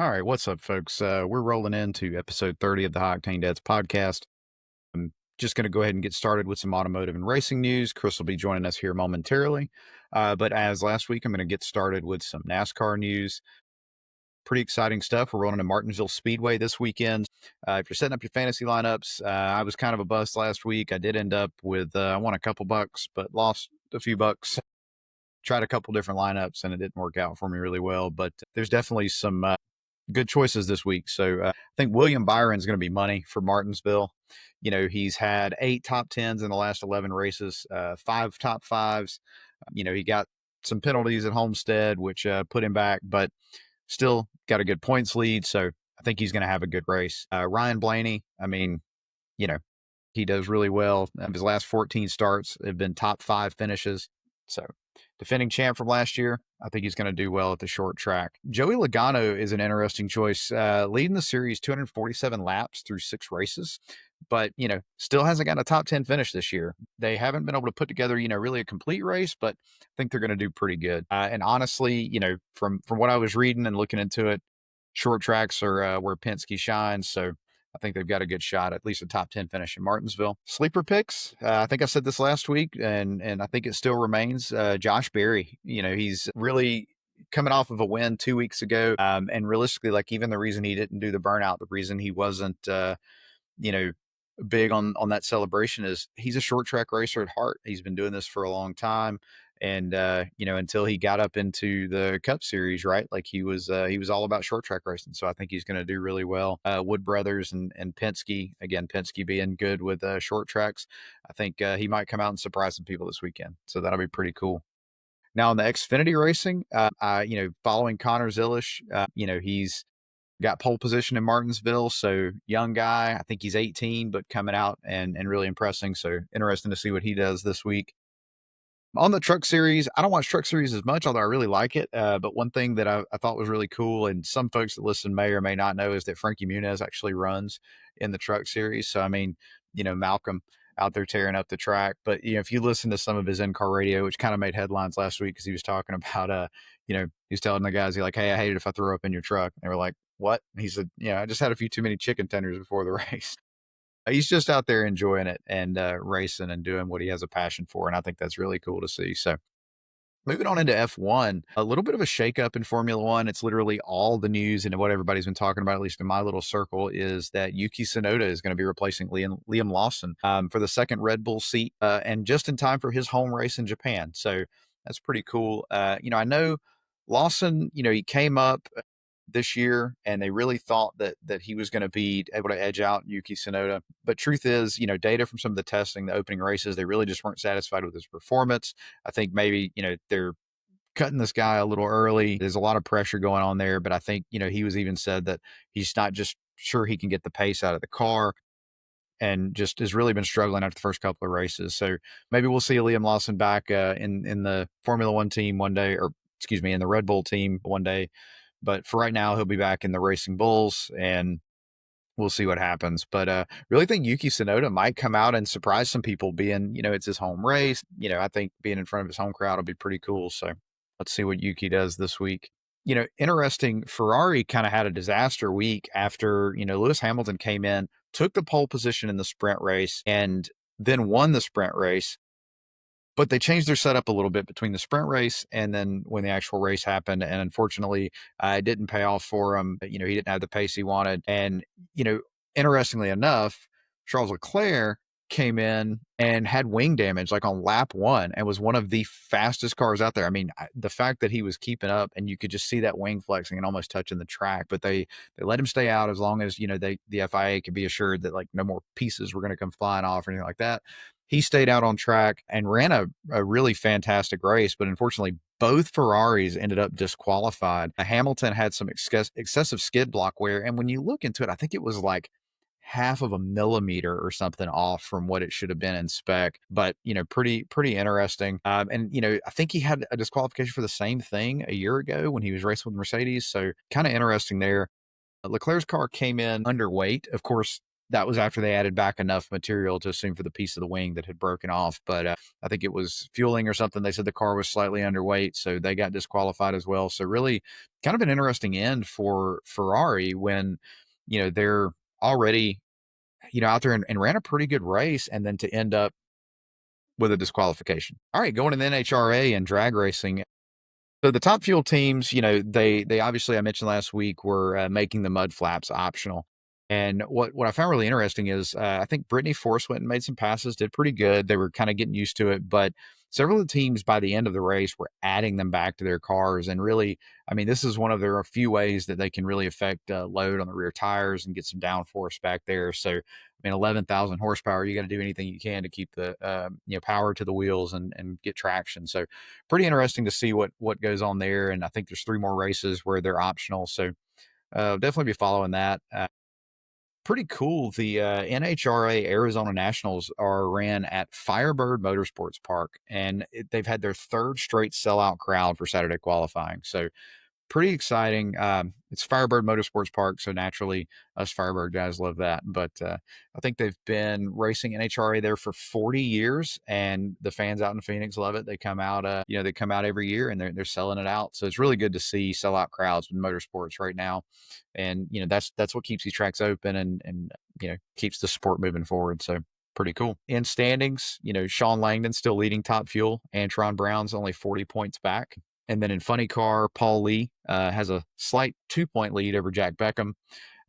All right, what's up, folks? We're rolling into episode 30 of the High Octane Dads Podcast. I'm just going to go ahead and get started with some automotive and racing news. Chris will be joining us here momentarily. But as last week, I'm going to get started with some NASCAR news. Pretty exciting stuff. We're rolling to Martinsville Speedway this weekend. If you're setting up your fantasy lineups, I was kind of a bust last week. I did end up with, I won a couple bucks, but lost a few bucks. Tried a couple different lineups and it didn't work out for me really well. But there's definitely some good choices this week. So I think William Byron's going to be money for Martinsville. You know, he's had 8 top 10s in the last 11 races, 5 top 5s. He got some penalties at Homestead, which put him back, but still got a good points lead. So I think he's going to have a good race. Ryan Blaney, I mean, you know, he does really well. His last 14 starts have been top 5 finishes. So defending champ from last year, I think he's going to do well at the short track. Joey Logano is an interesting choice, leading the series 247 laps through 6 races, but, still hasn't got a top 10 finish this year. They haven't been able to put together, really a complete race, but I think they're going to do pretty good. And honestly, from what I was reading and looking into it, short tracks are where Penske shines. So I think they've got a good shot, at least a top 10 finish in Martinsville. Sleeper picks. I think I said this last week, and I think it still remains. Josh Berry, he's really coming off of a win 2 weeks ago. And realistically, like even the reason he didn't do the burnout, the reason he wasn't, you know, big on that celebration is he's a short track racer at heart. He's been doing this for a long time. And, until he got up into the Cup Series, right? Like he was all about short track racing. So I think he's going to do really well. Wood Brothers and Penske, again, Penske being good with short tracks. I think he might come out and surprise some people this weekend. So that'll be pretty cool. Now in the Xfinity racing, following Connor Zilish, he's got pole position in Martinsville. So young guy, I think he's 18, but coming out and really impressing. So interesting to see what he does this week. On the truck series, I don't watch truck series as much, although I really like it. But one thing that I thought was really cool, and some folks that listen may or may not know, is that Frankie Muniz actually runs in the truck series. So, I mean, Malcolm out there tearing up the track. But, if you listen to some of his in-car radio, which kind of made headlines last week because he was talking about, he's telling the guys, hey, I hate it if I throw up in your truck. And they were like, what? And he said, I just had a few too many chicken tenders before the race. He's just out there enjoying it and racing and doing what he has a passion for. And I think that's really cool to see. So moving on into F1, a little bit of a shakeup in Formula One. It's literally all the news and what everybody's been talking about, at least in my little circle, is that Yuki Tsunoda is going to be replacing Liam Lawson for the second Red Bull seat and just in time for his home race in Japan. So that's pretty cool. I know Lawson, he came up this year, and they really thought that he was going to be able to edge out Yuki Tsunoda. But truth is, data from some of the testing, the opening races, they really just weren't satisfied with his performance. I think maybe, they're cutting this guy a little early. There's a lot of pressure going on there, but I think, he was even said that he's not just sure he can get the pace out of the car and just has really been struggling after the first couple of races. So maybe we'll see Liam Lawson back in the Formula One team one day, or excuse me, in the Red Bull team one day. But for right now, he'll be back in the Racing Bulls, and we'll see what happens. But really think Yuki Tsunoda might come out and surprise some people, being, it's his home race. I think being in front of his home crowd will be pretty cool. So let's see what Yuki does this week. Interesting, Ferrari kind of had a disaster week after, Lewis Hamilton came in, took the pole position in the sprint race, and then won the sprint race. But they changed their setup a little bit between the sprint race and then when the actual race happened. And unfortunately, it didn't pay off for him. But, he didn't have the pace he wanted. And, interestingly enough, Charles Leclerc came in and had wing damage like on lap 1 and was one of the fastest cars out there. I mean, the fact that he was keeping up and you could just see that wing flexing and almost touching the track, but they let him stay out as long as, the FIA could be assured that like no more pieces were going to come flying off or anything like that. He stayed out on track and ran a really fantastic race, but unfortunately, both Ferraris ended up disqualified. Hamilton had some excessive skid block wear, and when you look into it, I think it was like half of a millimeter or something off from what it should have been in spec. But pretty interesting. And I think he had a disqualification for the same thing a year ago when he was racing with Mercedes. So kind of interesting there. Leclerc's car came in underweight. Of course, that was after they added back enough material to assume for the piece of the wing that had broken off. But I think it was fueling or something. They said the car was slightly underweight, so they got disqualified as well. So really kind of an interesting end for Ferrari when, they're already, out there and ran a pretty good race, and then to end up with a disqualification. All right, going to the NHRA and drag racing. So the Top Fuel teams, they obviously, I mentioned last week, were making the mud flaps optional. And what I found really interesting is I think Brittany Force went and made some passes, did pretty good. They were kind of getting used to it, but several of the teams by the end of the race were adding them back to their cars. And really, I mean, this is one of their few ways that they can really affect load on the rear tires and get some downforce back there. So, I mean, 11,000 horsepower, you got to do anything you can to keep the power to the wheels and get traction. So pretty interesting to see what goes on there. And I think there's 3 more races where they're optional. So definitely be following that. Pretty cool. The NHRA Arizona Nationals are ran at Firebird Motorsports Park, and they've had their 3rd straight sellout crowd for Saturday qualifying. So pretty exciting. It's Firebird Motorsports Park, so naturally us Firebird guys love that. But I think they've been racing NHRA there for 40 years, and the fans out in Phoenix love it. They come out, they come out every year, and they're selling it out. So it's really good to see sellout crowds in motorsports right now, and that's what keeps these tracks open and keeps the sport moving forward. So pretty cool. In standings, Sean Langdon's still leading Top Fuel. Antron Brown's only 40 points back. And then in funny car, Paul Lee has a slight 2-point lead over Jack Beckham.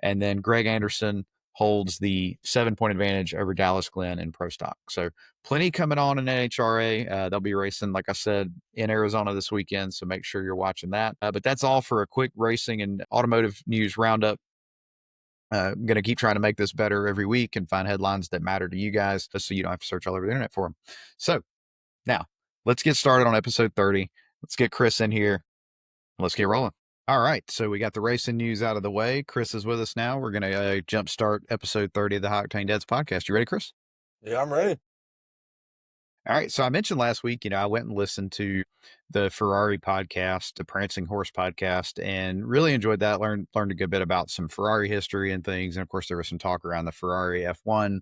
And then Greg Anderson holds the 7-point advantage over Dallas Glenn in Pro Stock. So plenty coming on in NHRA. They'll be racing, like I said, in Arizona this weekend. So make sure you're watching that. But that's all for a quick racing and automotive news roundup. I'm going to keep trying to make this better every week and find headlines that matter to you guys just so you don't have to search all over the internet for them. So now let's get started on episode 30. Let's get Chris in here. Let's get rolling. All right. So we got the racing news out of the way. Chris is with us now. We're going to jumpstart episode 30 of the High Octane Dads Podcast. You ready, Chris? Yeah, I'm ready. All right. So I mentioned last week, I went and listened to the Ferrari podcast, the Prancing Horse podcast, and really enjoyed that. Learned a good bit about some Ferrari history and things. And of course, there was some talk around the Ferrari F1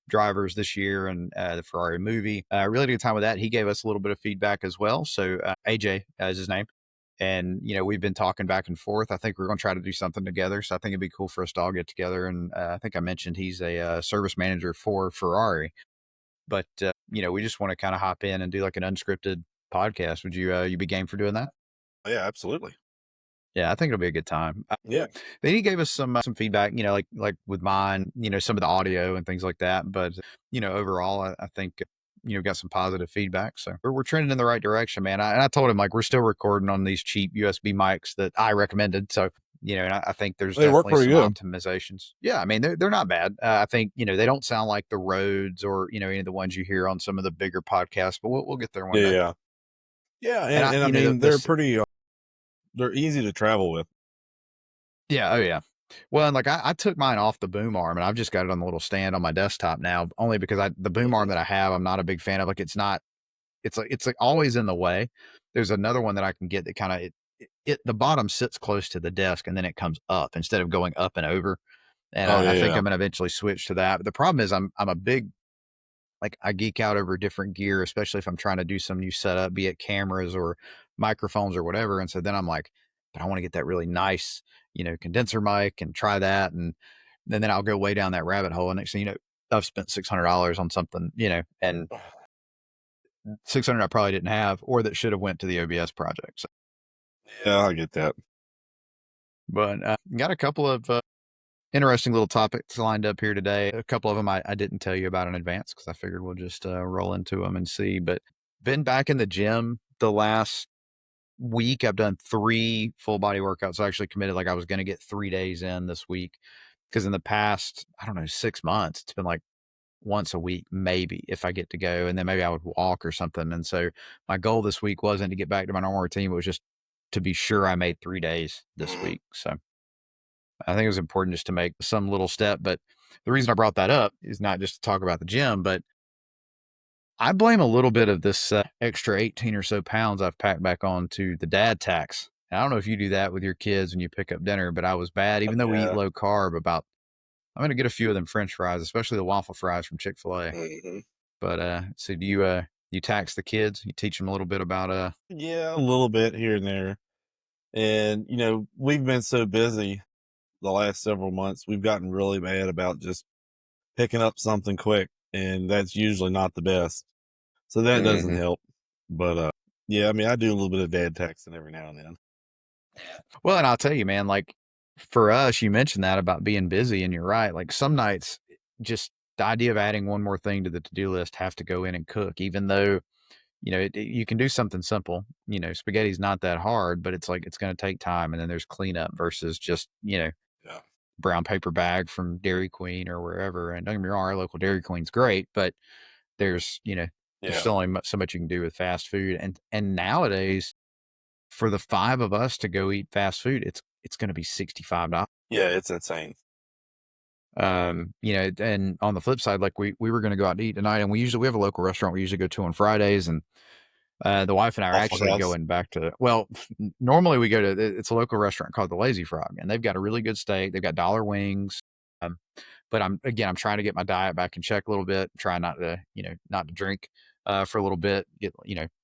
drivers this year and the Ferrari movie. Really good time with that. He gave us a little bit of feedback as well. So AJ is his name. And, we've been talking back and forth. I think we're going to try to do something together. So I think it'd be cool for us to all get together. And I think I mentioned he's a service manager for Ferrari. But, we just want to kind of hop in and do like an unscripted podcast. Would you be game for doing that? Oh, yeah, absolutely. Yeah, I think it'll be a good time. Yeah. Then he gave us some feedback, like with mine, some of the audio and things like that. But, overall, I think, got some positive feedback. So we're trending in the right direction, man. And I told him, like, we're still recording on these cheap USB mics that I recommended. So, and I think there's They work definitely some pretty good. optimizations. Yeah, I mean, they're not bad. I think, they don't sound like the Rhodes or, any of the ones you hear on some of the bigger podcasts, but we'll get there one day. Yeah. Yeah. And And I mean, they're pretty, they're easy to travel with. Yeah. Oh, yeah. Well, and like I took mine off the boom arm and I've just got it on the little stand on my desktop now, only because the boom arm that I have, I'm not a big fan of. Like, it's like always in the way. There's another one that I can get that kind of the bottom sits close to the desk and then it comes up instead of going up and over. And I think I'm going to eventually switch to that. But the problem is I'm a big, like, I geek out over different gear, especially if I'm trying to do some new setup, be it cameras or microphones or whatever. And so then I'm like, but I want to get that really nice, condenser mic and try that. And then I'll go way down that rabbit hole. And next thing you know, I've spent $600 on something, and 600 I probably didn't have, or that should have went to the OBS project. So, Yeah, I get that. but got a couple of interesting little topics lined up here today. A couple of them I didn't tell you about in advance because I figured we'll just roll into them and see. But been back in the gym the last week. I've done 3 full body workouts. I actually committed, like, I was going to get 3 days in this week, because in the past, I don't know, 6 months, it's been like once a week, maybe, if I get to go, and then maybe I would walk or something. And so my goal this week wasn't to get back to my normal routine. It was just to be sure I made 3 days this week. So I think it was important just to make some little step. But the reason I brought that up is not just to talk about the gym, but I blame a little bit of this extra 18 or so pounds I've packed back on to the dad tax. And I don't know if you do that with your kids when you pick up dinner, but I was bad, even though we eat low carb, about I'm gonna get a few of them French fries, especially the waffle fries from Chick-fil-A. Mhm. But so do you tax the kids? You teach them a little bit about Yeah, a little bit here and there. And, we've been so busy the last several months, we've gotten really bad about just picking up something quick, and that's usually not the best. So that doesn't Mhm. help. But yeah, I mean, I do a little bit of dad texting every now and then. Well, and I'll tell you, man, like for us, you mentioned that about being busy, and you're right. Like some nights, just the idea of adding one more thing to the to-do list have to go in and cook, even though, you can do something simple. Spaghetti's not that hard, but it's like it's going to take time. And then there's cleanup versus just, Yeah. brown paper bag from Dairy Queen or wherever. And don't get me wrong, our local Dairy Queen's great, but there's, there's Yeah. still only so much you can do with fast food. And nowadays, for the 5 of us to go eat fast food, it's gonna be $65. Yeah, it's insane. And on the flip side, like we were gonna go out to eat tonight, and we have a local restaurant we usually go to on Fridays, and the wife and I are Waffle actually House. going back to, well, normally we go to, it's a local restaurant called the Lazy Frog, and they've got a really good steak. They've got dollar wings. Um, but I'm trying to get my diet back in check a little bit, try not to drink for a little bit,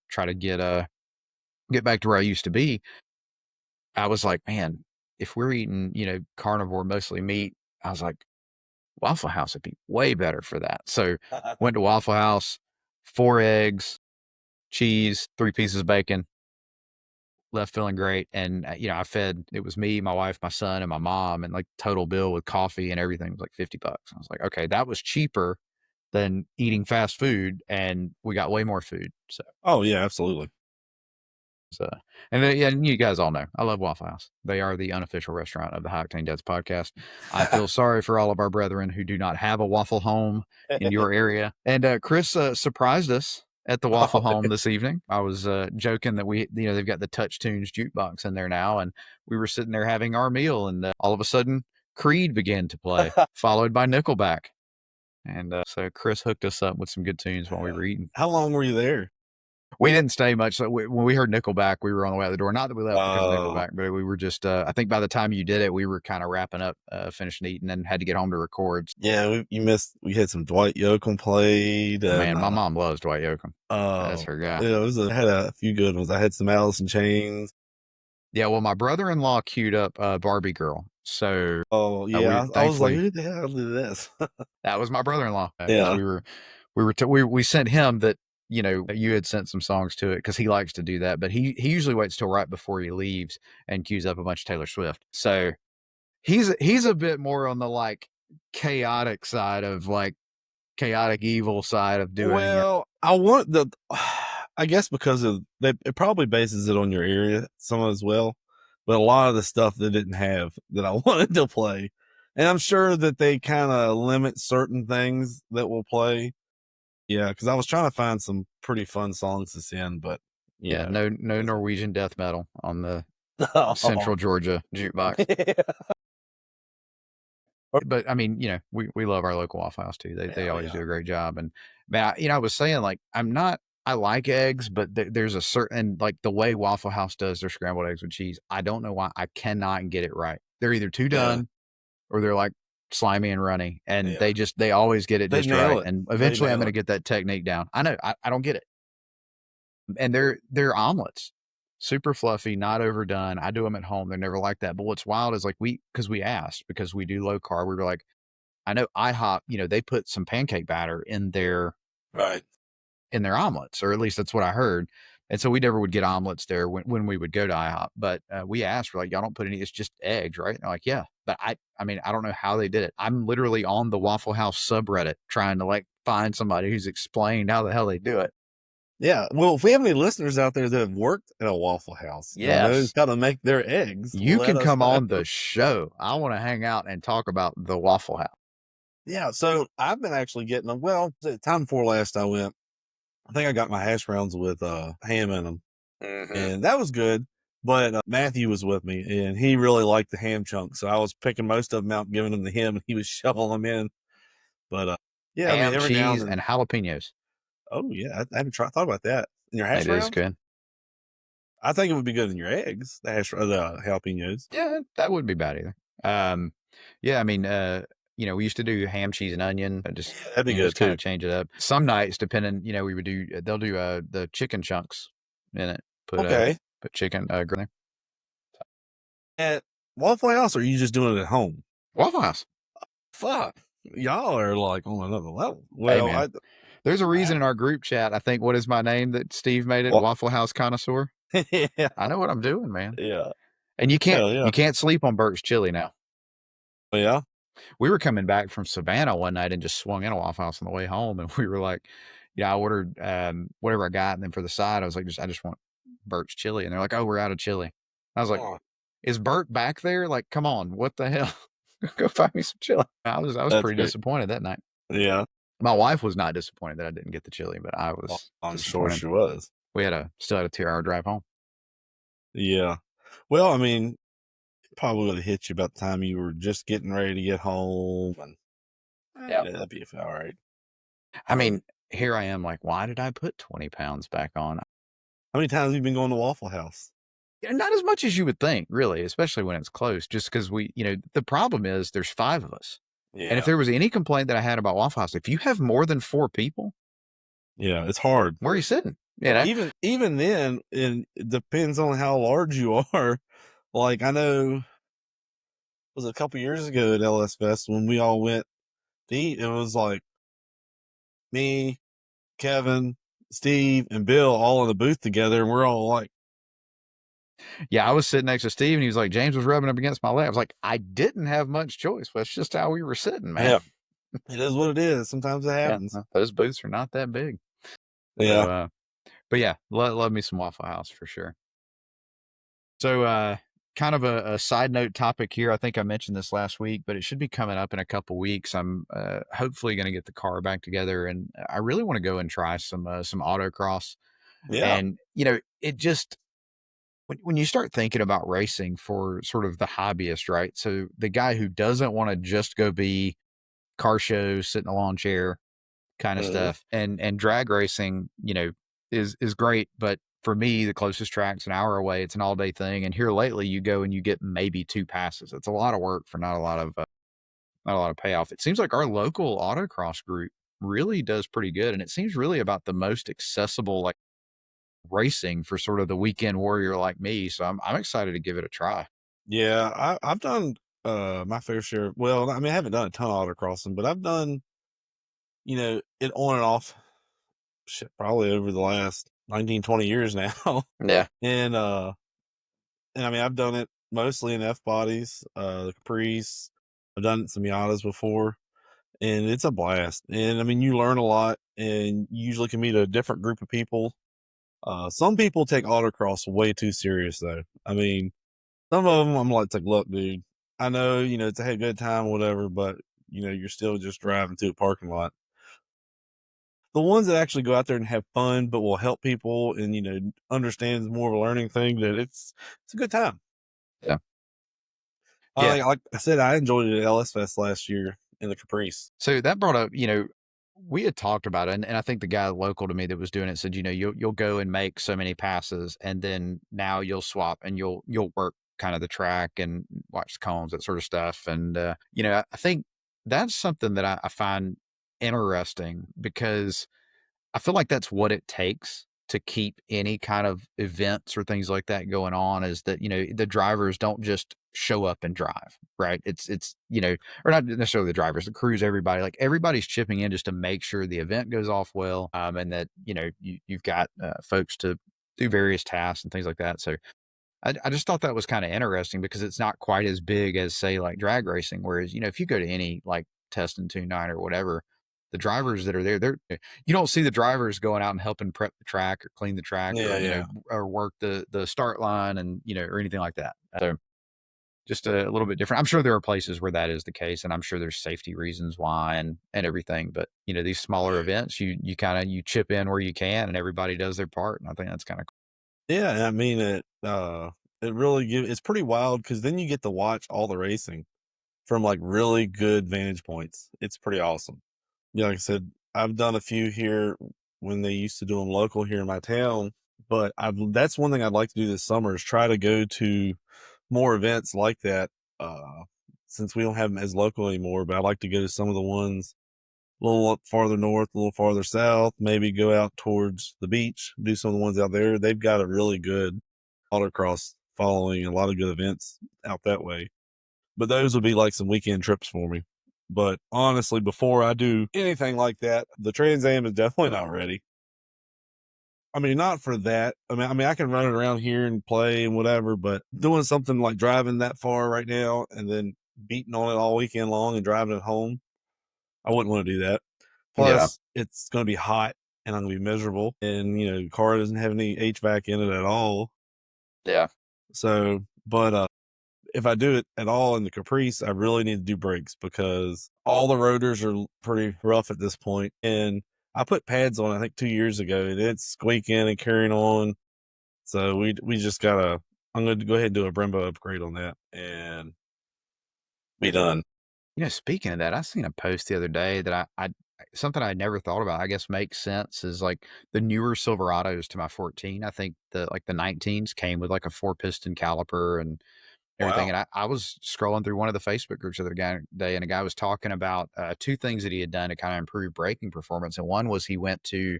try to get back to where I used to be. I was like, man, if we're eating, carnivore, mostly meat, I was like, Waffle House would be way better for that. So went to Waffle House, 4 eggs, cheese, 3 pieces of bacon, left feeling great. And, it was me, my wife, my son, and my mom, and like total bill with coffee and everything was like $50. I was like, okay, that was cheaper than eating fast food. And we got way more food. Oh yeah, absolutely. So, and you guys all know, I love Waffle House. They are the unofficial restaurant of the High Octane Dads podcast. I feel sorry for all of our brethren who do not have a Waffle Home in your area. And Chris surprised us at the Waffle Oh, Home this evening. I was joking that they've got the Touch Tunes jukebox in there now, and we were sitting there having our meal, and all of a sudden, Creed began to play, followed by Nickelback. And so Chris hooked us up with some good tunes while we were eating. how long were you there? We didn't stay much. So when we heard Nickelback, we were on the way out the door. Not that we left because of Oh, Nickelback, but we were just, I think by the time you did it, we were kind of wrapping up, finishing eating, and had to get home to record. yeah, you missed. We had some Dwight Yoakam played, and Man, my mom loves Dwight Yoakam. That's oh, her guy. yeah, had a few good ones. I had some Alice in Chains. Yeah, well, my brother-in-law queued up Barbie Girl. So Oh we yeah, I was like, thankfully, who the hell did this? that was my brother-in-law, because Yeah, we sent him that, you had sent some songs to it because he likes to do that, but he usually waits till right before he leaves and queues up a bunch of Taylor Swift. So he's a bit more on the like chaotic side of like chaotic evil side of doing it. well, I want the. I guess because it probably bases it on your area some as well, but a lot of the stuff they didn't have that I wanted to play, and I'm sure that they kind of limit certain things that will play. Yeah, because I was trying to find some pretty fun songs to send, but Yeah, no Norwegian death metal on the oh, Central Georgia jukebox. But I mean, we love our local Waffle House too. They hell always yeah, do a great job. And man, I was saying, like, I like eggs, but there's a certain, like, the way Waffle House does their scrambled eggs with cheese. I don't know why I cannot get it right. They're either too yeah, done or they're like slimy and runny, and yeah. they always get it They just nail right. it. And They eventually I'm nail going to it. get that technique down. I know I don't get it. And they're omelets, super fluffy, not overdone. I do them at home. They're never like that. But what's wild is like because we asked, because we do low carb, we were like, I know IHOP, they put some pancake batter Right. in their omelets, or at least that's what I heard. And so we never would get omelets there when we would go to IHOP. But we asked, we're like, y'all don't put any, it's just eggs, right? And they're like, yeah. But I mean, I don't know how they did it. I'm literally on the Waffle House subreddit trying to like find somebody who's explained how the hell they do it. Yeah. Well, if we have any listeners out there that have worked at a Waffle House and knows Yes. how to make their eggs, You let can us come know. on the show. I want to hang out and talk about the Waffle House. Yeah. So I've been actually getting them. Well, the time before last I went, I think I got my hash browns with ham in them, and that was good. But Matthew was with me, and he really liked the ham chunks. So I was picking most of them out, and giving him to him, and he was shoveling them in. But yeah, I mean, Ham, every now and cheese, then. and jalapenos. Oh yeah, I haven't thought about that. In your hash It is browns, good. I think it would be good in your eggs. The jalapenos. Yeah, that wouldn't be bad either. Yeah, I mean, we used to do ham, cheese, and onion. Just That'd be good just kind too. of change it up. Some nights, depending, we would do. They'll do the chicken chunks in it. Okay. Put chicken grill in there. At Waffle House, or are you just doing it at home? Waffle House. Fuck, y'all are like on another level. Hey Well, man, there's a reason in our group chat. I think what is my name that Steve made it? Well, Waffle House connoisseur. yeah, I know what I'm doing, man. yeah, And you can't hell yeah, you can't sleep on Burt's Chili now. yeah. We were coming back from Savannah one night and just swung in a Waffle House on the way home, and we were like, I ordered whatever I got, and then for the side, I was like, I just want Burt's Chili, and they're like, oh, we're out of chili. I was like, Oh, is Burt back there? Like, come on, what the hell? Go find me some chili. I was that's pretty great. disappointed that night. Yeah, My wife was not disappointed that I didn't get the chili, but I well, was I'm sure disappointed. she was. We still had a 2-hour drive home. Yeah. Well, I mean, it probably would have hit you about the time you were just getting ready to get home, and Yeah. that'd be all right. I mean, here I am like, why did I put 20 pounds back on? How many times have you been going to Waffle House? Not as much as you would think, really, especially when it's close, just because the problem is there's 5 of us. And if Yeah, there was any complaint that I had about Waffle House, if you have more than 4 people, yeah, it's hard. where are you sitting? You know? Even then, and it depends on how large you are. Like, I know, it was a couple years ago at LS Fest when we all went to eat. It was like me, Kevin, Steve, and Bill all in the booth together, and we're all like, Yeah, I was sitting next to Steve, and he was like, James was rubbing up against my leg. I was like, I didn't have much choice. That's just how we were sitting, man. yeah, it is what it is. Sometimes it Yeah, happens. those booths are not that big. Yeah. So, but yeah, love me some Waffle House for sure. So, kind of a side note topic here. I think I mentioned this last week, but it should be coming up in a couple weeks. I'm hopefully going to get the car back together, and I really want to go and try some autocross. Yeah. And it just when you start thinking about racing for sort of the hobbyist, right? So the guy who doesn't want to just go be car show, sit in a lawn chair kind of Uh, stuff, and drag racing, is great, but for me, the closest track's an hour away. It's an all day thing. And here lately, you go and you get maybe 2 passes. It's a lot of work for not a lot of payoff. It seems like our local autocross group really does pretty good. And it seems really about the most accessible, like racing for sort of the weekend warrior like me. So I'm excited to give it a try. yeah, I've done my fair share. Well, I mean, I haven't done a ton of autocrossing, but I've done, it on and off, shit, probably over the last 19, 20 years now. Yeah. And I mean, I've done it mostly in F bodies, the Caprice. I've done some Miatas before, and it's a blast. And I mean, you learn a lot, and you usually can meet a different group of people. Some people take autocross way too serious, though. I mean, some of them, I'm like, look, dude, I know, it's a good time, whatever, but you're still just driving to a parking lot. The ones that actually go out there and have fun, but will help people and, understands more of a learning thing, that it's a good time. Yeah. Yeah. Like I said, I enjoyed it at LS Fest last year in the Caprice. So that brought up, we had talked about it, and I think the guy local to me that was doing it said, you'll go and make so many passes, and then now you'll swap and you'll work kind of the track and watch the cones, that sort of stuff. And I think that's something that I find interesting because I feel like that's what it takes to keep any kind of events or things like that going on, is that, the drivers don't just show up and drive, right? Or not necessarily the drivers, the crews, everybody, like everybody's chipping in just to make sure the event goes off well. And that, you've got folks to do various tasks and things like that. So I just thought that was kind of interesting because it's not quite as big as, say, like drag racing. Whereas, if you go to any like test and tune night or whatever, the drivers that are there, you don't see the drivers going out and helping prep the track or clean the track or, Yeah, yeah. or work the start line and, or anything like that. So just a little bit different. I'm sure there are places where that is the case, and I'm sure there's safety reasons why and everything. But, these smaller events, you kind of, you chip in where you can and everybody does their part. And I think that's kind of cool. Yeah, I mean, it really it's pretty wild because then you get to watch all the racing from like really good vantage points. It's pretty awesome. Yeah, like I said, I've done a few here when they used to do them local here in my town, but that's one thing I'd like to do this summer is try to go to more events like that. since we don't have them as local anymore, but I like to go to some of the ones a little up farther north, a little farther south, maybe go out towards the beach, do some of the ones out there. They've got a really good autocross following, a lot of good events out that way. But those would be like some weekend trips for me. But honestly, before I do anything like that, the Trans Am is definitely not ready. I mean, not for that. I can run it around here and play and whatever, but doing something like driving that far right now and then beating on it all weekend long and driving it home, I wouldn't want to do that. Yeah. Plus, it's going to be hot and I'm going to be miserable. And, the car doesn't have any HVAC in it at all. Yeah. So, but if I do it at all in the Caprice, I really need to do brakes because all the rotors are pretty rough at this point. And I put pads on, I think 2 years ago, and it's squeaking and carrying on. So we just gotta, I'm going to go ahead and do a Brembo upgrade on that and be done. Speaking of that, I seen a post the other day that I something I never thought about, I guess makes sense is like the newer Silverados to my 14. I think the 19s came with like a 4-piston caliper and everything. Wow. And I was scrolling through one of the Facebook groups the other day, and a guy was talking about two things that he had done to kind of improve braking performance. And one was he went to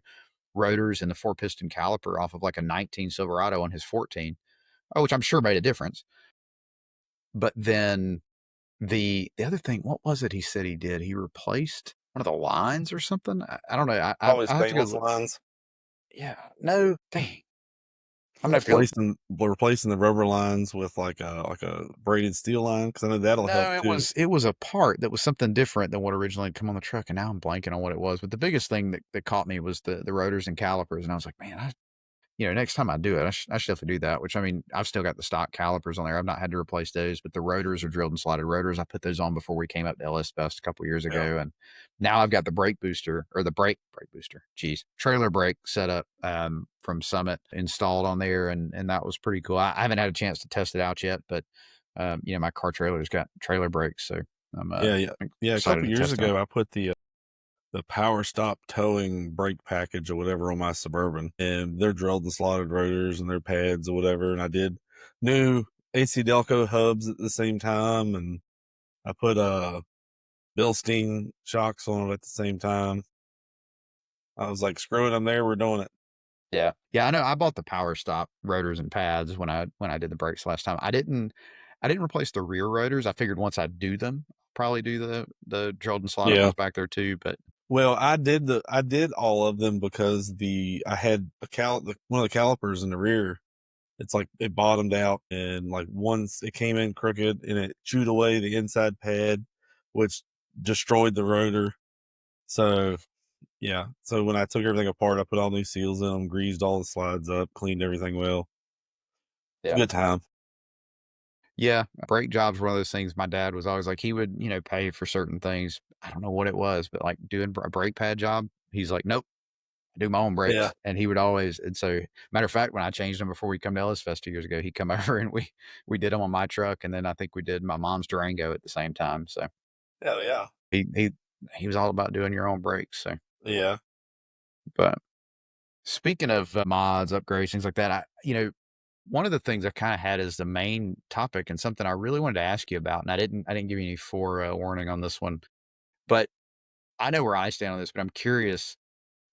rotors and the 4-piston caliper off of like a 19 Silverado on his 14, which I'm sure made a difference. But then the other thing, what was it he said he did? He replaced one of the lines or something? I don't know. Always I have to go stainless look. lines. Yeah. No, dang. I'm gonna have to go. Replacing the rubber lines with like a braided steel line because I know that'll help No, too. it was a part that was something different than what originally come on the truck, and now I'm blanking on what it was. But the biggest thing that caught me was the rotors and calipers, and I was like, man, next time I do it, I should definitely do that. Which I mean, I've still got the stock calipers on there. I've not had to replace those, but the rotors are drilled and slotted rotors. I put those on before we came up to LS Fest a couple years Yeah. ago, and now I've got the brake booster or the brake booster. Geez, trailer brake setup from Summit installed on there, and that was pretty cool. I haven't had a chance to test it out yet, but my car trailer's got trailer brakes, so I'm Yeah. A excited couple to years test them. ago, I put the power stop towing brake package or whatever on my Suburban, and they're drilled and slotted rotors and their pads or whatever. And I did new AC Delco hubs at the same time, and I put Bilstein shocks on it at the same time. I was like, screw it, I'm there, we're doing it. Yeah. Yeah, I know. I bought the power stop rotors and pads when I did the brakes last time. I didn't replace the rear rotors. I figured once I do them, probably do the drilled and slotted Yeah. ones back there too. But Well, I did all of them because I had one of the calipers in the rear. It's like it bottomed out, and like once it came in crooked and it chewed away the inside pad, which destroyed the rotor. So yeah, so when I took everything apart, I put all new seals in them, greased all the slides up, cleaned everything well. It's a yeah. good time. Yeah, brake jobs were one of those things my dad was always like, he would, pay for certain things. I don't know what it was, but like doing a brake pad job, he's like, nope, I do my own Yeah, brakes. And he would always, and so matter of fact, when I changed them before we come to Ellis Fest 2 years ago, he'd come over and we did them on my truck. And then I think we did my mom's Durango at the same time. So hell yeah, he he was all about doing your own brakes. So, yeah. but speaking of mods, upgrades, things like that, one of the things I kind of had as the main topic and something I really wanted to ask you about, and I didn't give you any forewarning on this one, but I know where I stand on this, but I'm curious.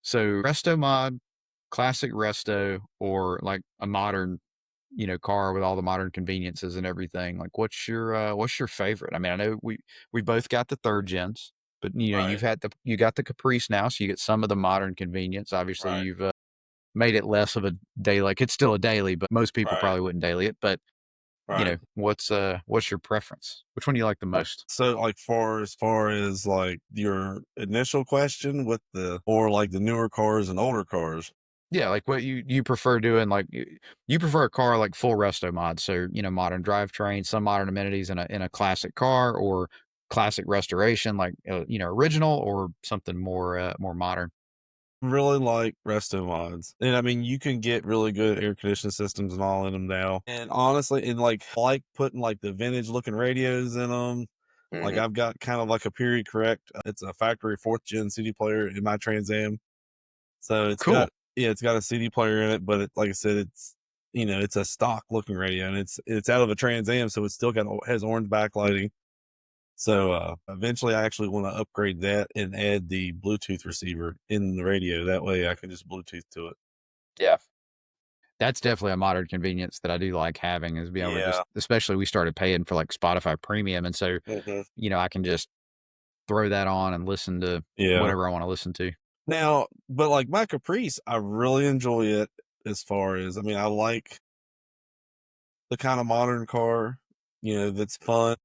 So Resto-Mod, classic Resto, or like a modern, car with all the modern conveniences and everything. Like, what's your favorite? I mean, I know we both got the third gens, but Right, you got the Caprice now, so you get some of the modern convenience. Obviously, right, you've made it less of a daily. Like it's still a daily, but most people right, probably wouldn't daily it. But right. what's your preference? Which one do you like the most? So, like, as far as like your initial question with or like the newer cars and older cars, Yeah, like what you prefer doing, like you prefer a car like full resto mod, so modern drivetrain, some modern amenities in a classic car, or classic restoration, like original, or something more modern. really like Resto-Mods. And I mean, you can get really good air conditioning systems and all in them now. And honestly, and like putting like the vintage looking radios in them. Like Hmm. I've got kind of like a period correct. It's a factory 4th gen CD player in my Trans Am. So Cool. it's got a CD player in it, but like I said, it's a stock looking radio and it's out of a Trans Am. So it's still has orange backlighting. So eventually, I actually want to upgrade that and add the Bluetooth receiver in the radio. That way, I can just Bluetooth to it. Yeah. That's definitely a modern convenience that I do like having is being able to just Yeah. especially we started paying for, like, Spotify Premium, and so, Hmm. I can just throw that on and listen to Yeah. whatever I wanna listen to. Now, but like my Caprice, I really enjoy it as far as, I mean, I like the kind of modern car, that's fun,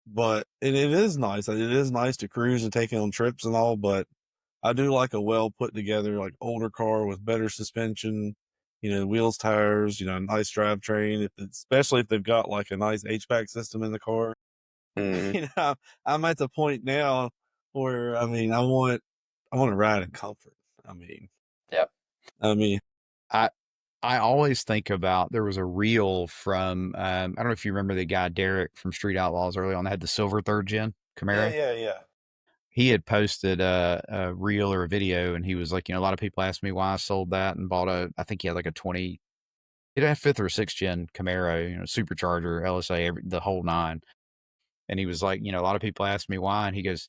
but it is nice. It is nice to cruise and take it on trips and all, but I do like a well put together, like older car with better suspension, wheels, tires, nice drivetrain. Especially if they've got like a nice HVAC system in the car. Mhm. I'm at the point now where, I mean, I want to ride in comfort. I mean, Yep. I mean, I I always think about there was a reel from, I don't know if you remember the guy Derek from Street Outlaws early on, they had the silver 3rd gen yeah, Camaro. yeah, yeah, He had posted a reel or a video, and he was like, a lot of people ask me why I sold that and bought I think he had like a 20 he had a 5th or 6th gen Camaro, supercharger, LSA, the whole 9. And he was like, a lot of people ask me why, and he goes,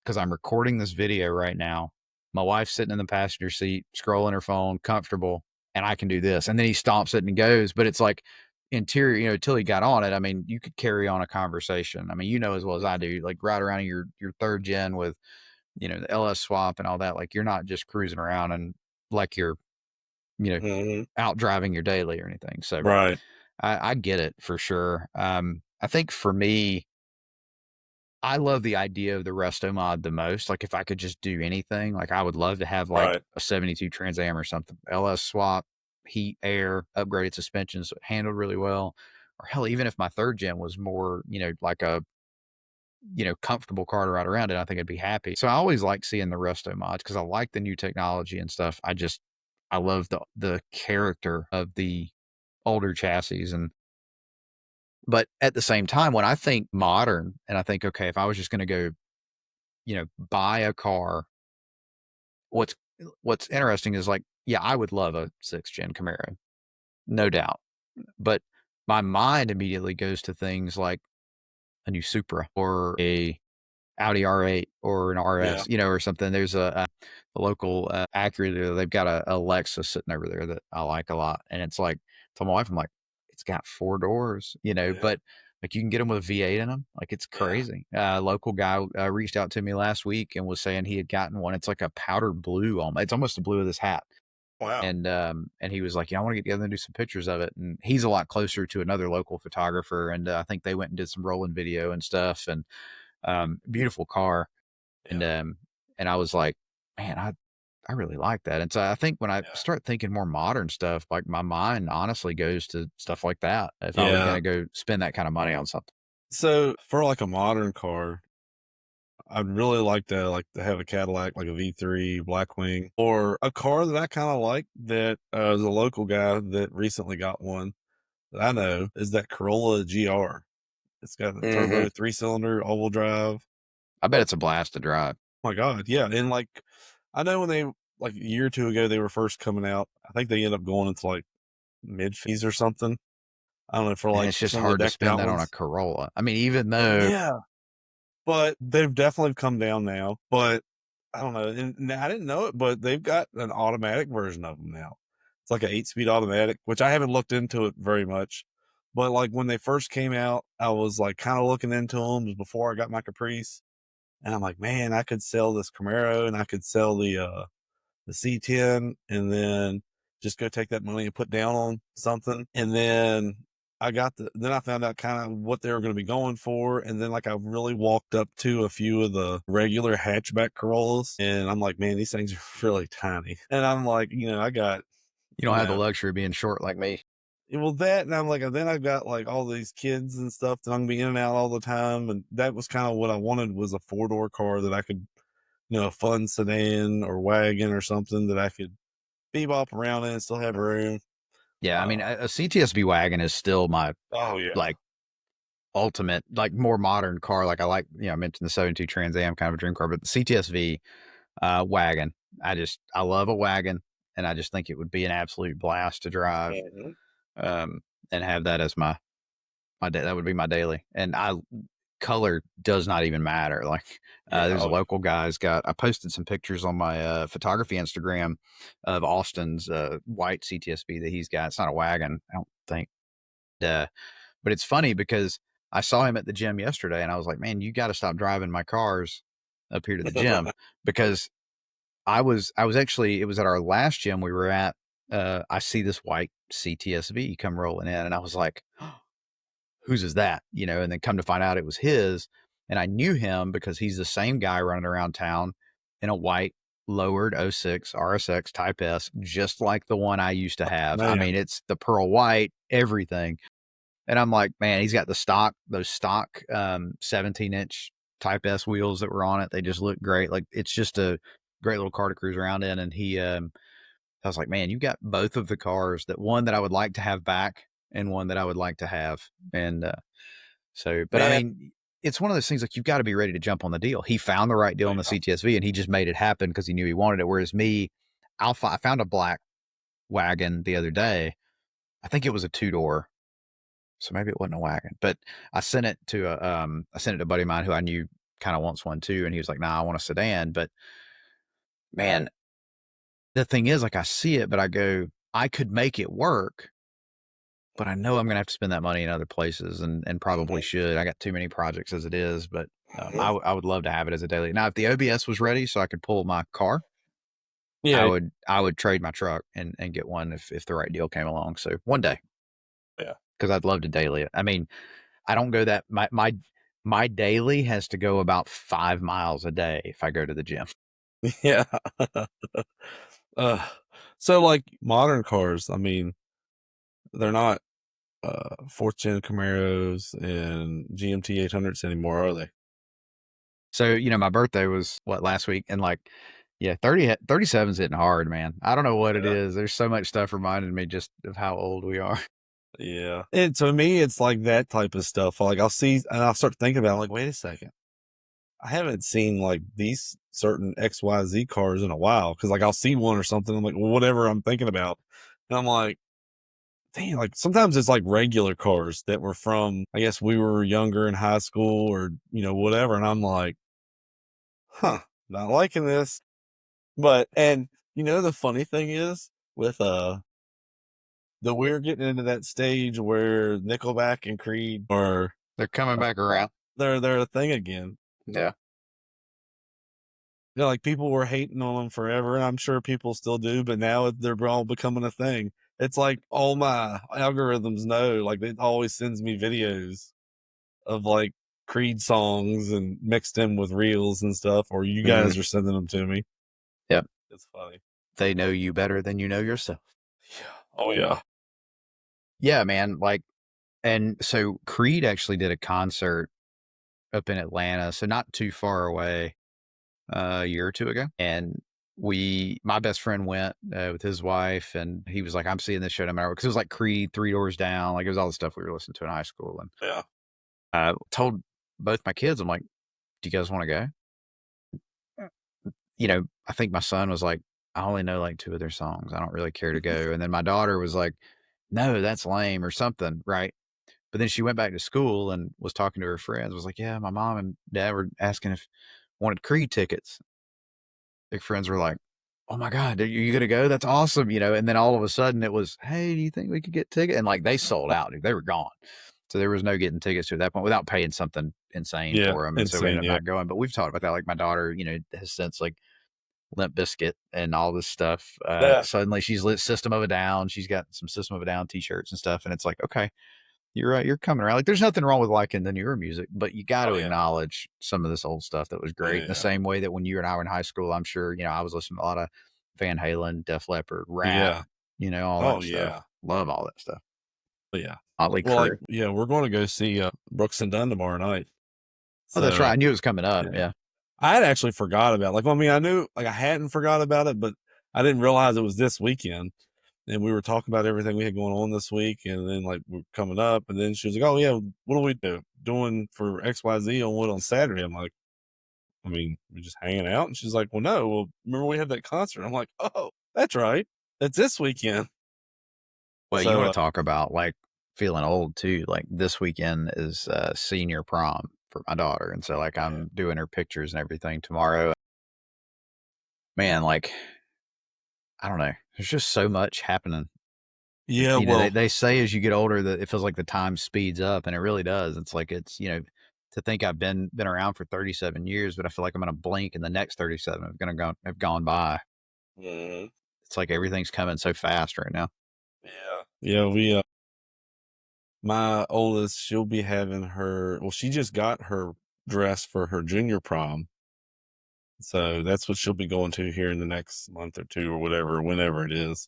"'Cause I'm recording this video right now. My wife's sitting in the passenger seat, scrolling her phone, comfortable, and I can do this." And then he stops it and goes, but it's like interior, till he got on it, I mean, you could carry on a conversation. I mean, as well as I do, like, ride around in your 3rd gen with, the LS swap and all that, like, you're not just cruising around and like you're, you know, hmm, out driving your daily or anything. So, right, I get it for sure. I think for me, I love the idea of the Resto-Mod the most. Like, if I could just do anything, like, I would love to have, like, right, a 72 Trans Am or something. LS swap, heat, air, upgraded suspension, so it handled really well. Or hell, even if my 3rd gen was more, like a, comfortable car to ride around in, I think I'd be happy. So I always like seeing the Resto-Mods because I like the new technology and stuff. I love the character of the older chassis but at the same time, when I think modern and I think, okay, if I was just gonna go buy a car. What's what's interesting is like, yeah, I would love a 6th gen Camaro, no doubt. But my mind immediately goes to things like a new Supra or a Audi R8 or an yeah, RS, or something. There's a local Acura there. They've got a Lexus sitting over there that I like a lot, and it's like, to my wife, I'm like, it's got 4 doors, yeah, but like you can get them with a V8 in them. Like it's yeah. crazy. Local guy reached out to me last week and was saying he had gotten one. It's like a powder blue, it's almost the blue of this hat. Wow. And he was like, "Yeah, I want to get together and do some pictures of it." And he's a lot closer to another local photographer, and I think they went and did some rolling video and stuff. And beautiful car. And, Yeah, and I was like, "Man, I really like that." And so I think when I yeah, start thinking more modern stuff, like, my mind honestly goes to stuff like that if I was yeah. gonna go spend that kind of money on something. So for like a modern car, I'd really like to have a Cadillac, like a V3 Blackwing, or a car that I kind of like that is a local guy that recently got one that I know is that Corolla GR. It's got a Mhm. turbo 3-cylinder all-wheel drive. I bet But it's a blast to drive. my God, yeah, and like I know when they like a year or two ago they were first coming out. I think they ended up going into like mid fees or something. I don't know for And like it's just some of the hard to decked spend out that on a ones. Corolla. I mean, even though Yeah, but they've definitely come down now. But I don't know, and I didn't know it, but they've got an automatic version of them now. It's like an 8-speed automatic, which I haven't looked into it very much. But like when they first came out, I was like kind of looking into them before I got my Caprice, and I'm like, man, I could sell this Camaro and I could sell the C10 and then just go take that money and put down on something. And then then I found out kind of what they were going to be going for. And then like I really walked up to a few of the regular hatchback Corollas and I'm like, man, these things are really tiny. And I'm like, I got, you don't you have the know, luxury of being short like me. well that, and I'm like, and then I've got like all these kids and stuff that I'm gonna be in and out all the time. And that was kind of what I wanted was a 4-door car that I could, a fun sedan or wagon or something that I could bebop around in and still have room. Yeah, I mean, Uh, a CTSV wagon is still my, oh yeah, like, ultimate, like, more modern car. Like, I like, I mentioned the 72 Trans Am, kind of a dream car, but the CTSV wagon. I love a wagon, and I just think it would be an absolute blast to drive, mhm, um, and have that as my day. That would be my daily. And I color does not even matter. Like, there's a local guy's got, I posted some pictures on my photography Instagram of Austin's white CTSV that he's got. It's not a wagon, I don't think. But it's funny because I saw him at the gym yesterday and I was like, man, you got to stop driving my cars up here to the gym because I was actually, it was at our last gym we were at. I see this white CTSV come rolling in and I was like, whose is that? You know, and then come to find out it was his. And I knew him because he's the same guy running around town in a white lowered '06 RSX Type S, just like the one I used to have. I mean, it's the pearl white, everything. And I'm like, man, he's got those stock 17-inch Type S wheels that were on it. They just look great. Like, it's just a great little car to cruise around in. And I was like, man, you got both of the cars, that one that I would like to have back and one that I would like to have. And but I mean, it's one of those things, like, you've got to be ready to jump on the deal. He found the right deal on the CTSV and he just made it happen because he knew he wanted it. Whereas me, I found a black wagon the other day. I think it was a 2-door. So maybe it wasn't a wagon, but I sent it to a buddy of mine who I knew kind of wants one too. And he was like, nah, I want a sedan. But man, the thing is, like, I see it, but I go, I could make it work, but I know I'm going to have to spend that money in other places and probably should. I got too many projects as it is, but I would love to have it as a daily. Now, if the OBS was ready so I could pull my car, I would trade my truck and get one if the right deal came along. So one day. Yeah. Cause I'd love to daily it. I mean, I don't go that, my daily has to go about 5 miles a day if I go to the gym. Yeah. So like modern cars, I mean, they're not 4th gen Camaros and GMT 800s anymore, are they? So, you know, my birthday was last week, and like, yeah, 37's hitting hard, man. I don't know what it is. There's so much stuff reminding me just of how old we are. Yeah. And to me, it's like that type of stuff. Like, I'll see and I'll start thinking about it, like, wait a second. I haven't seen like these certain XYZ cars in a while. Cause like I'll see one or something. I'm like, well, whatever I'm thinking about. And I'm like, damn, like sometimes it's like regular cars that were from, I guess we were younger in high school or, whatever. And I'm like, not liking this. But, and the funny thing is with, that we're getting into that stage where Nickelback and Creed they're coming back around. They're a thing again. Yeah. Like people were hating on them forever, and I'm sure people still do, but now they're all becoming a thing. It's like all my algorithms know, like it always sends me videos of like Creed songs and mixed in with reels and stuff, or you guys are sending them to me. Yep. It's funny. They know you better than you know yourself. Yeah. Oh yeah. Yeah, man. Like, and so Creed actually did a concert up in Atlanta, so not too far away, a year or two ago. And my best friend went with his wife, and he was like, I'm seeing this show no matter what, because it was like Creed, Three Doors Down, like it was all the stuff we were listening to in high school. And I told both my kids, I'm like, do you guys want to go? I think my son was like, I only know like 2 of their songs. I don't really care to go. And then my daughter was like, no, that's lame or something. Right. But then she went back to school and was talking to her friends, was like, yeah, my mom and dad were asking if wanted Creed tickets. Their friends were like, oh my God, are you going to go? That's awesome. And then all of a sudden it was, hey, do you think we could get tickets? And like they sold out, dude. They were gone. So there was no getting tickets to that point without paying something insane for them. And so we ended up not going. But we've talked about that. Like my daughter, has since like Limp Bizkit and all this stuff. Suddenly she's lit System of a Down. She's got some System of a Down t-shirts and stuff. And it's like, okay, you're right. You're coming around. Like there's nothing wrong with liking the newer music, but you got to acknowledge some of this old stuff that was great. In the same way that when you and I were in high school, I'm sure, I was listening to a lot of Van Halen, Def Leppard, rap, all that stuff. Love all that stuff. Yeah. Oddly correct. We're going to go see Brooks and Dunn tomorrow night. So, that's right. I knew it was coming up. Yeah. I had actually forgot about it. Like, I mean, I knew, like, I hadn't forgot about it, but I didn't realize it was this weekend. And we were talking about everything we had going on this week, and then like we're coming up, and then she was like, "Oh yeah, what are we doing for XYZ on Saturday?" I'm like, "I mean, we're just hanging out." And she's like, "Well, no. Well, remember we had that concert?" I'm like, "Oh, that's right. That's this weekend." Well, you want to talk about like feeling old too? Like this weekend is senior prom for my daughter. And so like I'm doing her pictures and everything tomorrow. Man, like I don't know. There's just so much happening. Yeah, You know, well, they say as you get older that it feels like the time speeds up, and it really does. It's like to think I've been around for 37 years, but I feel like I'm gonna blink and the next 37 have gone by. mhm, It's like everything's coming so fast right now. yeah, my oldest, she'll be having she just got her dress for her junior prom. So that's what she'll be going to here in the next month or two or whatever, whenever it is.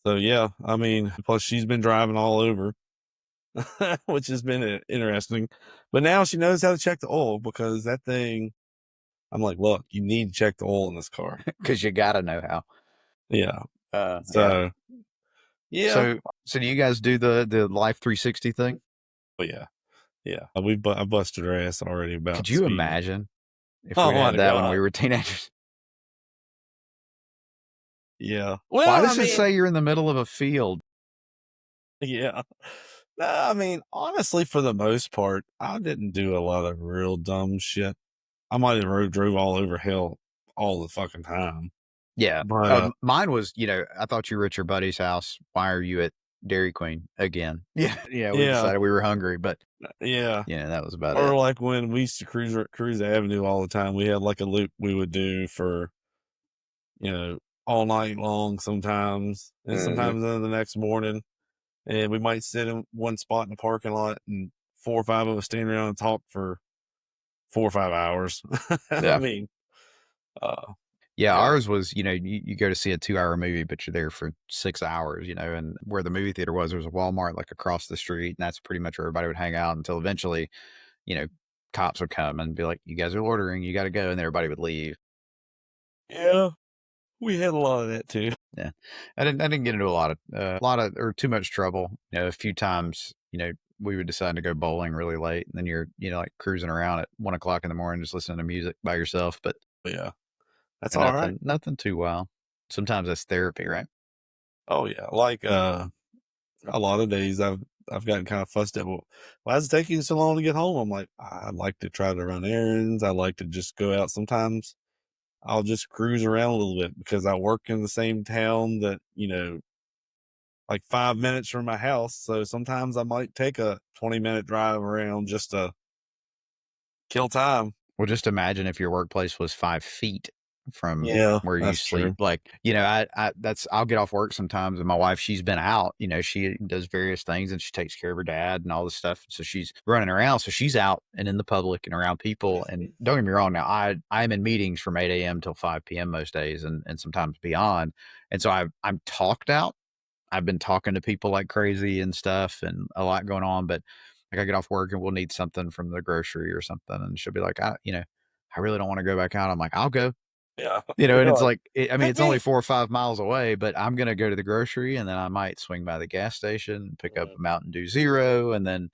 So yeah, I mean, plus she's been driving all over, which has been interesting. But now she knows how to check the oil because that thing, I'm like, look, you need to check the oil in this car. Because you gotta know how. Yeah. Yeah. So yeah, So do you guys do the Life 360 thing? but yeah, yeah. I busted her ass already Could about you speeding. imagine if Oh we had my that when we god. were teenagers? Yeah. Why Well, I does it mean, say you're in the middle of a field? yeah. No, I mean, honestly, for the most part, I didn't do a lot of real dumb shit. I might have drove all over hell all the fucking time. Yeah. But Mine was, I thought you were at your buddy's house. Why are you at Dairy Queen again? Yeah. Yeah. We yeah, decided we were hungry, but yeah. yeah, that was about Or it. like when we used to cruise the avenue all the time, we had like a loop we would do for, you know, all night long sometimes, and Mhm. sometimes then the next morning. And we might sit in one spot in the parking lot and 4 or 5 of us stand around and talk for 4 or 5 hours. I Yeah. mean, uh, Yeah. yeah, Ours was, you go to see a 2-hour movie, but you're there for 6 hours, and where the movie theater was, there was a Walmart like across the street. And that's pretty much where everybody would hang out until eventually, you know, cops would come and be like, you guys are loitering, you got to go. And everybody would leave. yeah, we had a lot of that too. Yeah. I didn't get into a lot of or too much trouble. A few times, we would decide to go bowling really late, and then you're, like cruising around at 1 o'clock in the morning, just listening to music by yourself, but But yeah, that's all right. nothing too wild. Sometimes that's therapy, right? Oh yeah, like a lot of days I've gotten kind of fussed at. Well, why is it taking you so long to get home? I'm like, I like to try to run errands. I like to just go out. Sometimes I'll just cruise around a little bit because I work in the same town that, like 5 minutes from my house. So sometimes I might take a 20-minute drive around just to kill time. Well, just imagine if your workplace was 5 feet from Yeah, where you that's sleep. true. Like, I'll get off work sometimes, and my wife, she's been out, she does various things and she takes care of her dad and all this stuff. So she's running around. So she's out and in the public and around people. And don't get me wrong, now I'm in meetings from 8 a.m. till 5 p.m. most days and sometimes beyond. And so I'm talked out. I've been talking to people like crazy and stuff and a lot going on, but like I get off work and we'll need something from the grocery or something. And she'll be like, I really don't want to go back out. I'm like, I'll go, Yeah. and You're it's like, like, pick it's only me. 4 or 5 miles away, but I'm going to go to the grocery and then I might swing by the gas station, pick up a Mountain Dew Zero, and then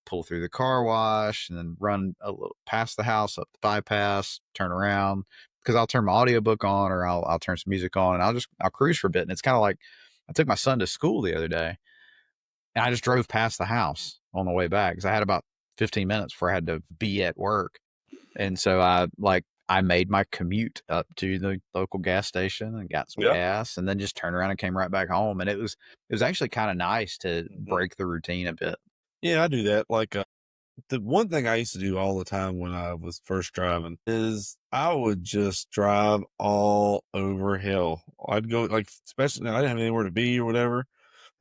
pull through the car wash and then run a little past the house up the bypass, turn around because I'll turn my audiobook on or I'll turn some music on and I'll cruise for a bit. And it's kind of like I took my son to school the other day and I just drove past the house on the way back because I had about 15 minutes before I had to be at work. And so I made my commute up to the local gas station and got some Yeah. gas and then just turned around and came right back home. And it was actually kind of nice to Mhm. break the routine a bit. Yeah, I do that. Like, the one thing I used to do all the time when I was first driving is I would just drive all over hell. I'd go like, especially I didn't have anywhere to be or whatever,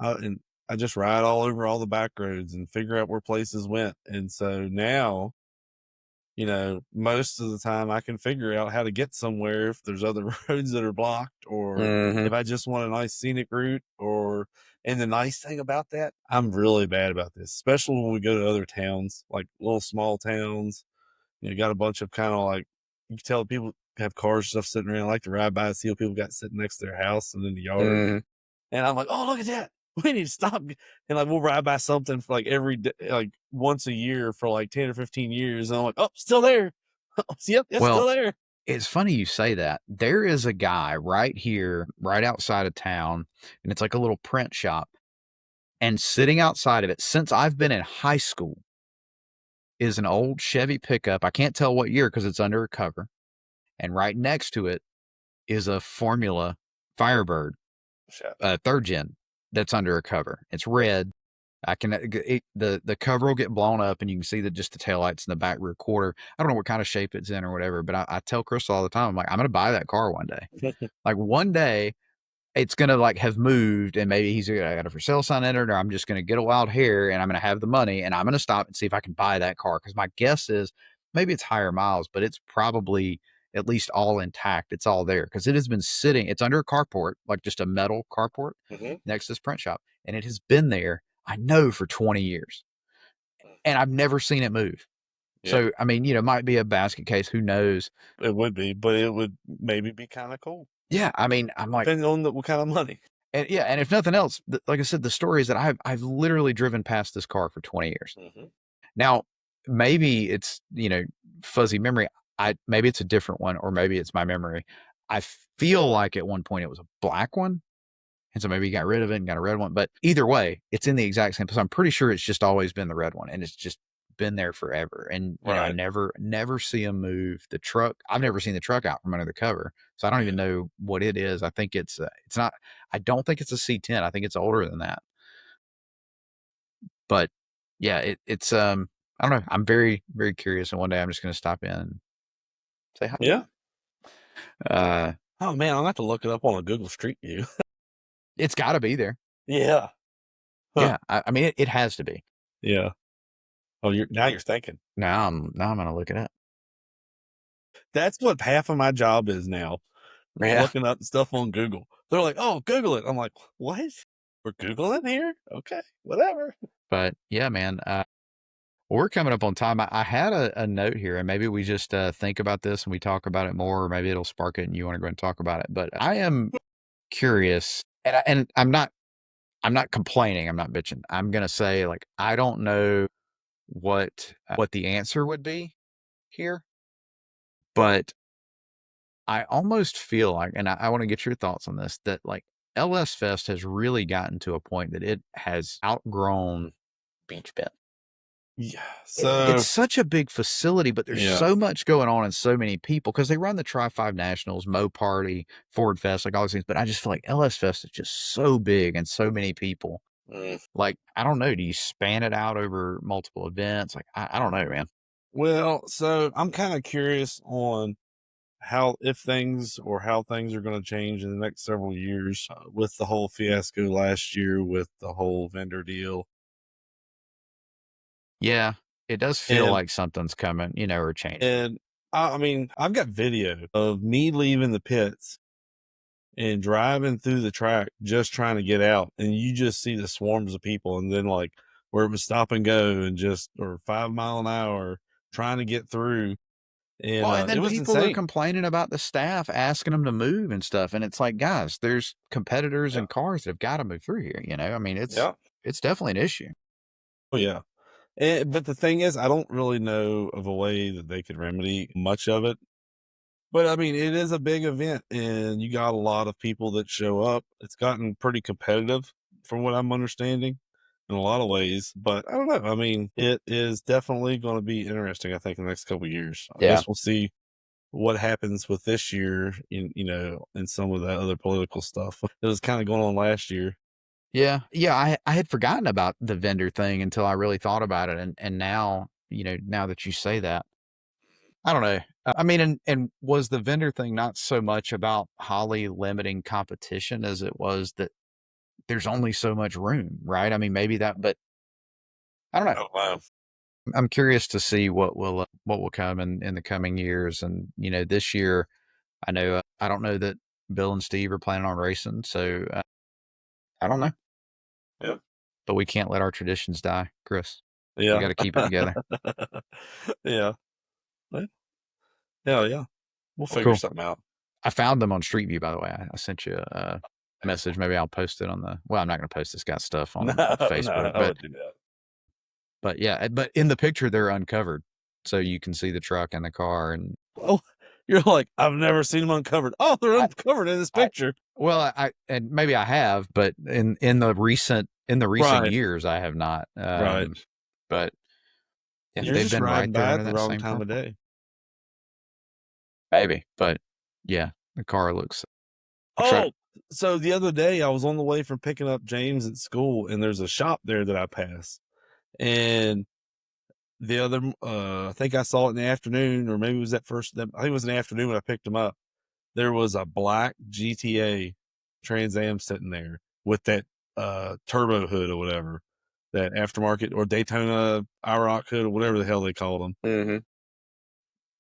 and I just ride all over all the back roads and figure out where places went. And so now, most of the time I can figure out how to get somewhere if there's other roads that are blocked or Mhm. if I just want a nice scenic route and the nice thing about that, I'm really bad about this, especially when we go to other towns, like little small towns. You got a bunch of kind of like, you can tell people have cars and stuff sitting around. I like to ride by and see what people got sitting next to their house and in the yard. Mhm. And I'm like, "Oh, look at that. We need to stop." And like, we'll ride by something for like every day, like once a year for like 10 or 15 years. And I'm like, "Oh, still there. Yep, it's still Well, there." it's funny you say that. There is a guy right here, right outside of town, and it's like a little print shop. And sitting outside of it since I've been in high school, is an old Chevy pickup. I can't tell what year because it's under a cover. And right next to it is a Formula Firebird, third gen, that's under a cover. It's red. I can the cover will get blown up and you can see just the taillights in the back rear quarter. I don't know what kind of shape it's in or whatever, but I tell Crystal all the time, I'm like, I'm gonna buy that car one day. Like one day it's gonna like have moved and maybe he's got a for sale sign in it, or I'm just gonna get a wild hair and I'm gonna have the money and I'm gonna stop and see if I can buy that car. Cause my guess is maybe it's higher miles, but it's probably at least all intact. It's all there because it has been sitting, it's under a carport, like just a metal carport next to this print shop. And it has been there, I know, for 20 years. And I've never seen it move. Yeah. So, I mean, might be a basket case. Who knows? It would be, but it would maybe be kind of cool. Yeah. I mean, I'm like, depending on what kind of money. And yeah, and if nothing else, like I said, the story is that I've literally driven past this car for 20 years. Now, maybe it's, fuzzy memory. Maybe it's a different one, or maybe it's my memory. I feel like at one point it was a black one. And so maybe he got rid of it and got a red one. But either way, it's in the exact same place. I'm pretty sure it's just always been the red one, and it's just been there forever. And I never see him move the truck. I've never seen the truck out from under the cover, so I don't even know what it is. I think it's not. I don't think it's a C10. I think it's older than that. But yeah, it's I don't know. I'm very, very curious, and one day I'm just going to stop in and say hi. Yeah. Oh man, I'll have to look it up on a Google Street View. It's got to be there. Yeah. Huh. Yeah. I mean, it has to be. Yeah. Oh, now you're thinking. Now I'm going to look it up. That's what half of my job is now. Yeah. Looking up stuff on Google. They're like, "Oh, Google it." I'm like, "What? We're Googling here? Okay, whatever." But yeah, man. We're coming up on time. I had a note here, and maybe we just think about this and we talk about it more, or maybe it'll spark it and you want to go and talk about it. But I am curious, and I'm not complaining. I'm not bitching. I'm going to say, like, I don't know what the answer would be here, but I almost feel like, and I want to get your thoughts on this, that like LS Fest has really gotten to a point that it has outgrown Beach Bend. Yeah. So it's such a big facility, but there's so much going on and so many people because they run the Tri-5 Nationals, Mo Party, Ford Fest, like all these things. But I just feel like LS Fest is just so big and so many people. Like, I don't know. Do you span it out over multiple events? Like, I don't know, man. Well, so I'm kind of curious on how things are going to change in the next several years with the whole fiasco last year with the whole vendor deal. Yeah, it does feel like something's coming, or changing. And I mean, I've got video of me leaving the pits and driving through the track, just trying to get out. And you just see the swarms of people. And then like where it was stop and go and or 5 mile an hour trying to get through. And, well, and then it was people insane. are complaining about the staff asking them to move and stuff. And it's like, guys, there's competitors and cars that have got to move through here. I mean, it's definitely an issue. Oh yeah. But the thing is, I don't really know of a way that they could remedy much of it. But I mean, it is a big event and you got a lot of people that show up. It's gotten pretty competitive from what I'm understanding in a lot of ways, but I don't know. I mean, it is definitely going to be interesting, I think, in the next couple of years. I guess we'll see what happens with this year in some of that other political stuff that was kind of going on last year. Yeah. I had forgotten about the vendor thing until I really thought about it. And now, now that you say that, I don't know. I mean, and was the vendor thing not so much about Holly limiting competition as it was that there's only so much room, right? I mean, maybe that, but I don't know. Oh, wow. I'm curious to see what will come in the coming years. And, this year, I know, I don't know that Bill and Steve are planning on racing. So I don't know. Yeah. But we can't let our traditions die, Chris. Yeah. We got to keep it together. Yeah. Yeah. We'll figure something out. I found them on Street View, by the way. I sent you a message. Maybe I'll post it on I'm not going to post this guy's stuff on Facebook. I would do that. But yeah, but in the picture, they're uncovered. So you can see the truck and the car. And oh, you're like, I've never seen them uncovered. Oh, they're uncovered in this picture. And maybe I have, but in the recent Right. years, I have not. Right. But Yeah, You're they've just been riding right there by under at the that wrong same time of purple. day. Maybe, but yeah, the car looks Oh, so the other day I was on the way from picking up James at school, and there's a shop there that I pass. And the other, I think I saw it in the afternoon, or maybe it was I think it was in the afternoon when I picked him up. There was a black GTA Trans Am sitting there with that turbo hood or whatever, that aftermarket or Daytona IROC hood or whatever the hell they called them. Mm-hmm.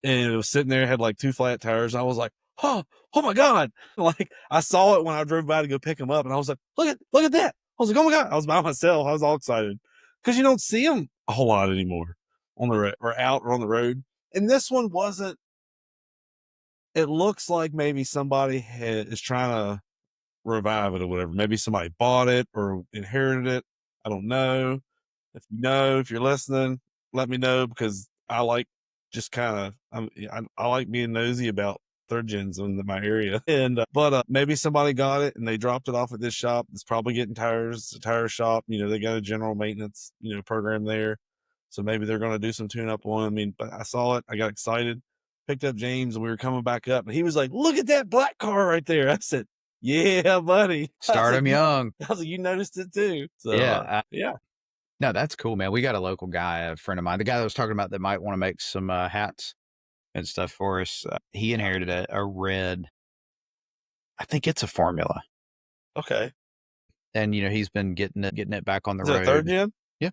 And it was sitting there, had like 2 flat tires. I was like, oh my God. Like I saw it when I drove by to go pick him up, and I was like, look at that. I was like, oh my God. I was by myself. I was all excited because you don't see them a whole lot anymore on the road or out or on the road. And this one wasn't, it looks like maybe somebody is trying to revive it or whatever. Maybe somebody bought it or inherited it. I don't know. If you know, if you're listening, let me know, because I like just kind of, I like being nosy about third gens in my area. And, but maybe somebody got it and they dropped it off at this shop. It's probably getting tires. It's a tire shop. You know, they got a general maintenance, program there. So maybe they're going to do some tune up on it. I mean, but I saw it. I got excited, picked up James, and we were coming back up, and he was like, look at that black car right there. I said, yeah, buddy. start them young. I was like, you noticed it too. So Yeah, yeah. no, that's cool, man. We got a local guy, a friend of mine, the guy that was talking about that might want to make some hats and stuff for us. He inherited a red, I think it's a Formula, Okay. and he's been getting it back on the Is it a third road. gen? Yeah.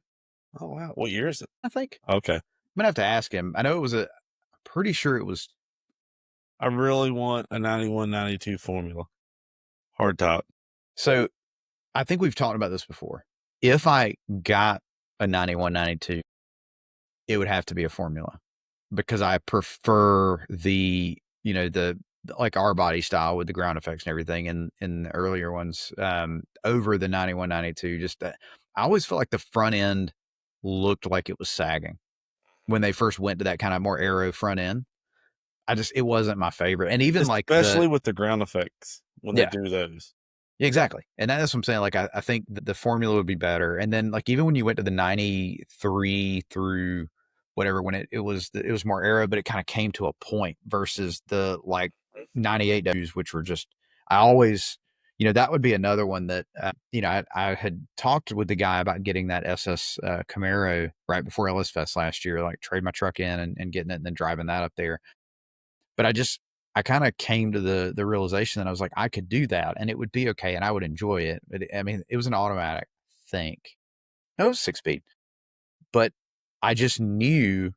Oh wow. What year is it? I think Okay. I'm gonna have to ask him. I know it was I'm pretty sure it was. I really want a 91, 92 Formula. Hard top. So I think we've talked about this before. If I got a 91, 92, it would have to be a Formula, because I prefer the like our body style with the ground effects and everything in the earlier ones over the 91, 92. Just I always felt like the front end looked like it was sagging when they first went to that kind of more aero front end. It wasn't my favorite. And even especially with the ground effects when they Yeah. do those. Exactly. And that's what I'm saying. Like, I think the Formula would be better. And then, like, even when you went to the 93 through whatever, when it was more aero, but it kind of came to a point versus the like 98 W's, which were just, I always, that would be another one that, I had talked with the guy about getting that SS Camaro right before LS Fest last year, like trade my truck in and getting it and then driving that up there. But I kind of came to the realization that I was like, I could do that and it would be okay and I would enjoy it. But I mean, it was an automatic, I think. No, it was 6-speed. But I just knew,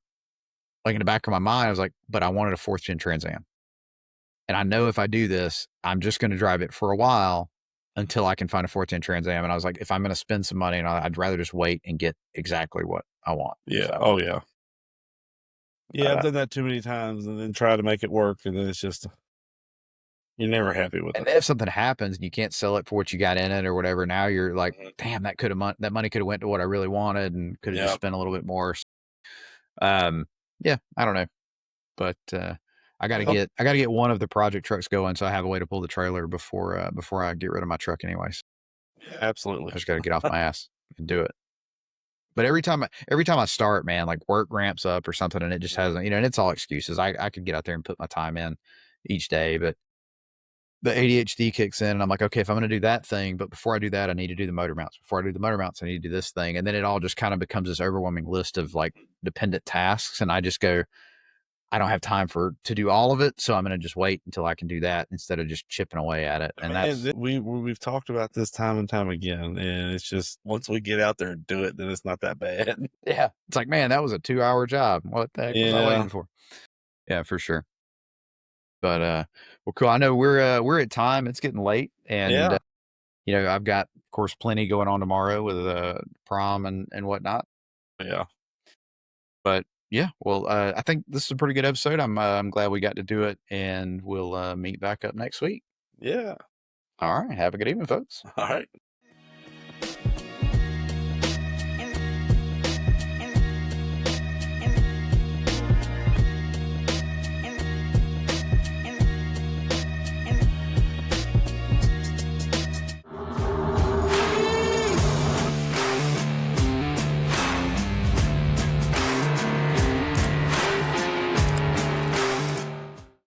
like in the back of my mind, I was like, but I wanted a 4th gen Trans Am. And I know if I do this, I'm just going to drive it for a while until I can find a 4th gen Trans Am. And I was like, if I'm going to spend some money, I'd rather just wait and get exactly what I want. Yeah. So, Oh yeah. Yeah, I've done that too many times and then try to make it work, and then it's just, you're never happy with and it. if something happens and you can't sell it for what you got in it or whatever, now you're like, damn, that money could have went to what I really wanted and could have just spent a little bit more. Yeah, I don't know, but I got to get one of the project trucks going, so I have a way to pull the trailer before I get rid of my truck anyways. Absolutely. I just got to get off my ass and do it. But every time I start, man, like work ramps up or something, and it just hasn't, and it's all excuses. I could get out there and put my time in each day, but the ADHD kicks in and I'm like, okay, if I'm going to do that thing, but before I do that, I need to do the motor mounts. Before I do the motor mounts, I need to do this thing. And then it all just kind of becomes this overwhelming list of like dependent tasks. And I just go, I don't have time to do all of it. So I'm going to just wait until I can do that instead of just chipping away at it. And that's, we've talked about this time and time again. And it's just, once we get out there and do it, then it's not that bad. yeah. It's like, man, that was a 2-hour job. What the heck was I waiting for? Yeah, for sure. But well, cool. I know we're at time. It's getting late, and I've got, of course, plenty going on tomorrow with prom and whatnot. Yeah. But yeah, well, I think this is a pretty good episode. I'm glad we got to do it, and we'll meet back up next week. Yeah. All right. Have a good evening, folks. All right.